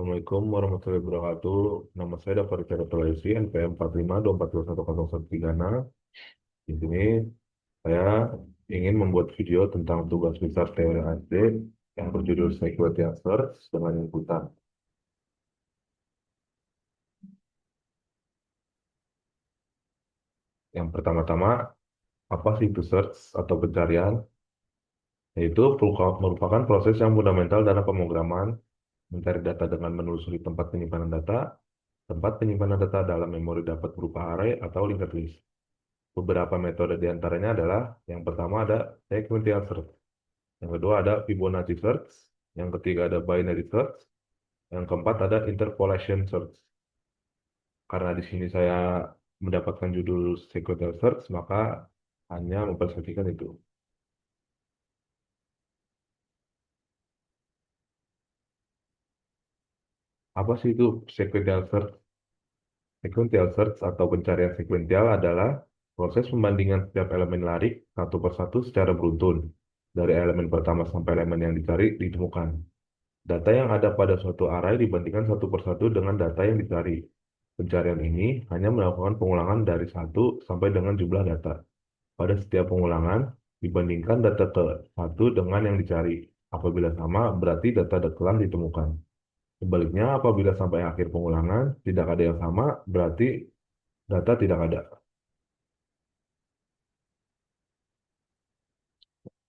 Assalamualaikum warahmatullahi wabarakatuh. Nama saya Daftar Richard Tolaisi, NPM 4524210036. Di sini saya ingin membuat video tentang tugas besar teori ASD yang berjudul Security Search dengan inputan. Yang pertama-tama, apa sih itu search atau pencarian? Yaitu merupakan proses yang fundamental dalam pemrograman, mencari data dengan menelusuri tempat penyimpanan data. Tempat penyimpanan data dalam memori dapat berupa array atau linked list. Beberapa metode diantaranya adalah yang pertama ada sequential search, yang kedua ada Fibonacci search, yang ketiga ada binary search, yang keempat ada interpolation search. Karena di sini saya mendapatkan judul sequential search, maka hanya memperhatikan itu. Apa sih itu sequential search? Sequential search atau pencarian sekuensial adalah proses pembandingan setiap elemen larik satu persatu secara beruntun. Dari elemen pertama sampai elemen yang dicari ditemukan. Data yang ada pada suatu array dibandingkan satu persatu dengan data yang dicari. Pencarian ini hanya melakukan pengulangan dari satu sampai dengan jumlah data. Pada setiap pengulangan, dibandingkan data ke satu dengan yang dicari. Apabila sama, berarti data telah ditemukan. Sebaliknya, apabila sampai akhir pengulangan tidak ada yang sama, berarti data tidak ada.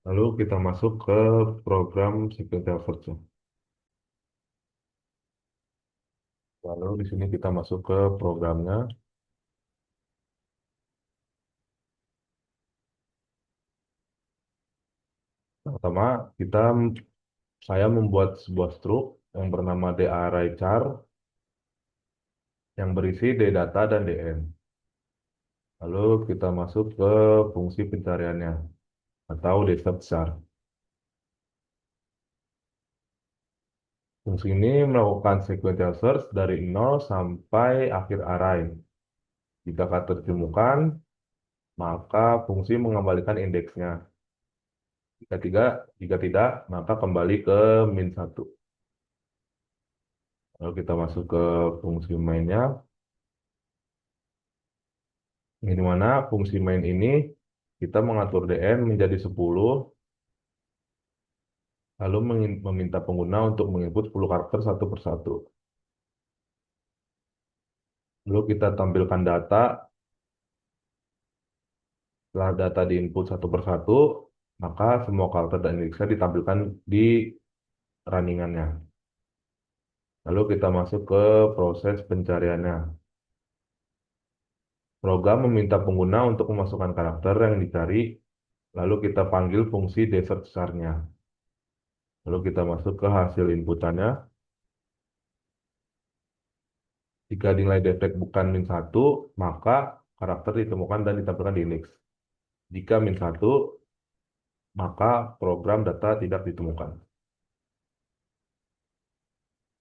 Lalu kita masuk ke program sequential search. Lalu di sini kita masuk ke programnya. Pertama, saya membuat sebuah struk yang bernama DARray-char yang berisi DData dan DN. Lalu kita masuk ke fungsi pencariannya atau dsearch-char. Fungsi ini melakukan sequential search dari 0 sampai akhir array. Jika kata ditemukan, maka fungsi mengembalikan indeksnya. Jika tidak, maka kembali ke min 1. Lalu kita masuk ke fungsi mainnya, di mana fungsi main ini kita mengatur DN menjadi 10, lalu meminta pengguna untuk menginput 10 karakter satu persatu. Lalu kita tampilkan data, setelah data diinput satu persatu, maka semua karakter dan indeksnya ditampilkan di runningannya. Lalu kita masuk ke proses pencariannya. Program meminta pengguna untuk memasukkan karakter yang dicari, lalu kita panggil fungsi dsearch-char-nya. Lalu kita masuk ke hasil inputannya. Jika nilai defect bukan min 1, maka karakter ditemukan dan ditampilkan di indeks. Jika min 1, maka program data tidak ditemukan.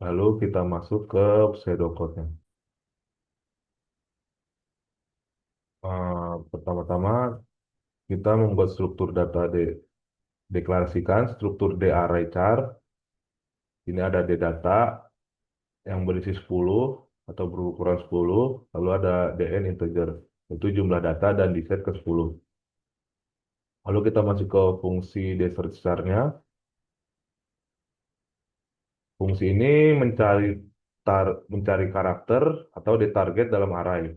Lalu kita masuk ke pseudocode-nya. Pertama-tama kita membuat struktur data deklarasikan struktur DARray-char. Ini ada data yang berisi 10 atau berukuran 10, lalu ada DN integer, itu jumlah data dan diset ke 10. Lalu kita masuk ke fungsi dsearch-char-nya. Fungsi ini mencari karakter atau detarget dalam array.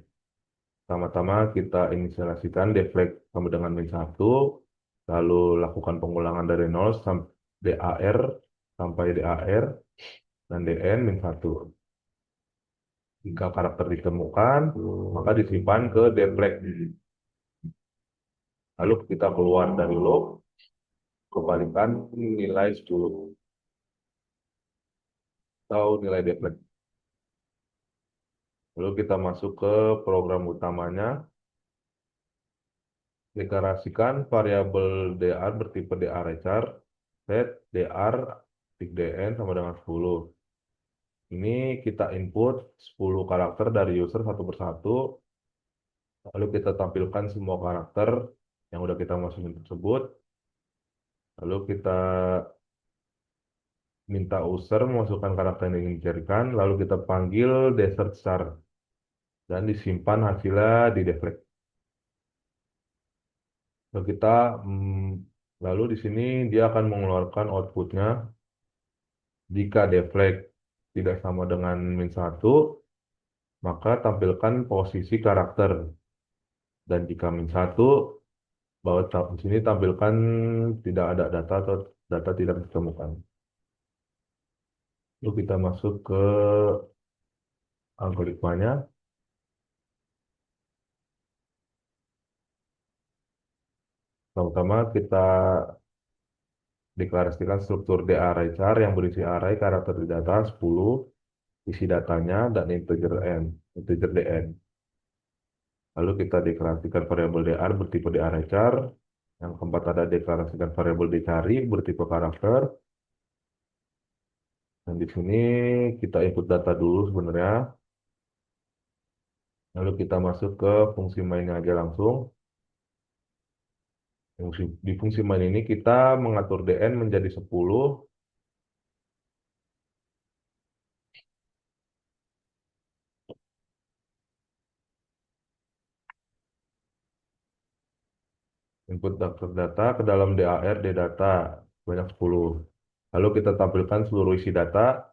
Pertama-tama kita inisialisasikan deflect sama dengan min 1, lalu lakukan pengulangan dari 0 sampai DAR sampai DAR dan DN min 1. Jika karakter ditemukan, maka disimpan ke deflect. Lalu kita keluar dari loop, kembalikan nilai 10 atau nilai deflect. Lalu kita masuk ke program utamanya. Deklarasikan variabel dr bertipe DARray-char, set dr titik dn sama dengan 10. Ini kita input 10 karakter dari user satu persatu, lalu kita tampilkan semua karakter yang udah kita masukin tersebut, lalu kita minta user memasukkan karakter yang ingin dicarikan, lalu kita panggil desert char dan disimpan hasilnya di deflect. Lalu kita lalu di sini dia akan mengeluarkan outputnya jika deflect tidak sama dengan min satu, maka tampilkan posisi karakter. Dan jika min satu, bahwa di sini tampilkan tidak ada data atau data tidak ditemukan. Lalu kita masuk ke algoritmanya. Pertama kita deklarasikan struktur D-array char yang berisi array karakter di data 10, isi datanya, dan integer n, integer dn. Lalu kita deklarasikan variabel dr bertipe D-array char. Yang keempat ada deklarasikan variabel dicari bertipe karakter. Dan di sini kita input data dulu sebenarnya. Lalu kita masuk ke fungsi mainnya aja langsung. Di fungsi main ini kita mengatur dn menjadi 10. Input daftar data ke dalam DAR data banyak 10. Lalu kita tampilkan seluruh isi data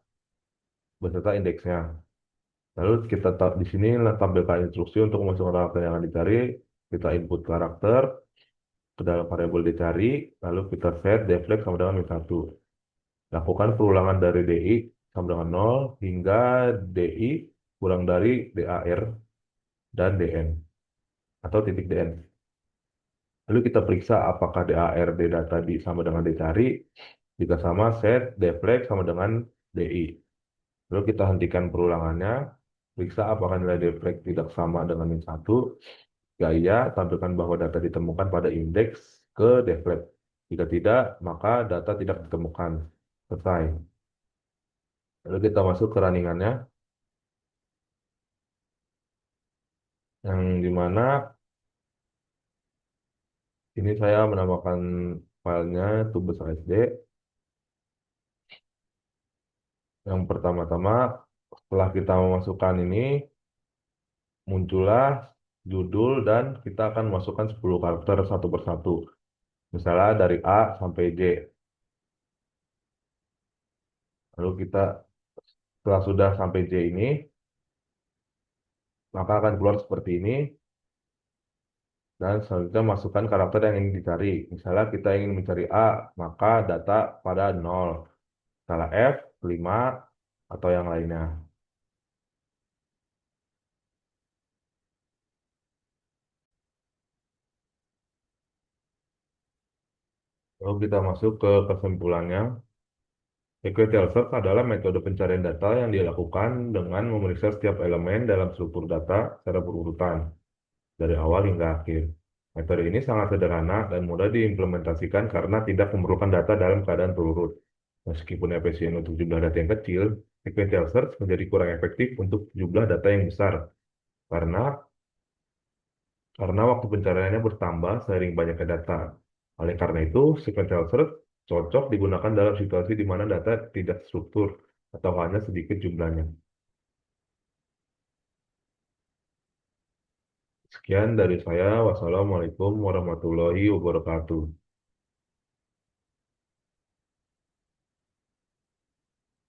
beserta indeksnya. Lalu kita di sini tampilkan instruksi untuk memasukkan karakter yang akan dicari. Kita input karakter ke dalam variabel dicari, lalu kita set deflect sama dengan min 1. Lakukan perulangan dari DI sama dengan 0 hingga DI kurang dari DAR dan DN atau titik DN. Lalu kita periksa apakah DAR D data di sama dengan dicari. Jika sama, set deflect sama dengan DI. Lalu kita hentikan perulangannya. Periksa apakah nilai deflect tidak sama dengan min 1. Jika iya, tampilkan bahwa data ditemukan pada indeks ke deflect. Jika tidak, maka data tidak ditemukan. Selesai. Lalu kita masuk ke runningannya, yang dimana ini saya menambahkan filenya tubes.asd. Yang pertama-tama, setelah kita memasukkan ini, muncullah judul dan kita akan masukkan 10 karakter satu persatu. Misalnya dari A sampai J. Lalu kita setelah sudah sampai J ini, maka akan keluar seperti ini. Dan selanjutnya masukkan karakter yang ingin dicari. Misalnya kita ingin mencari A, maka data pada 0. Misalnya F, 5, atau yang lainnya. Lalu kita masuk ke kesimpulannya. Sequential search adalah metode pencarian data yang dilakukan dengan memeriksa setiap elemen dalam struktur data secara berurutan, dari awal hingga akhir. Metode ini sangat sederhana dan mudah diimplementasikan karena tidak memerlukan data dalam keadaan terurut. Meskipun efisien untuk jumlah data yang kecil, sequential search menjadi kurang efektif untuk jumlah data yang besar karena waktu pencariannya bertambah seiring banyaknya data. Oleh karena itu, sequential search cocok digunakan dalam situasi di mana data tidak struktur atau hanya sedikit jumlahnya. Sekian dari saya. Wassalamualaikum warahmatullahi wabarakatuh.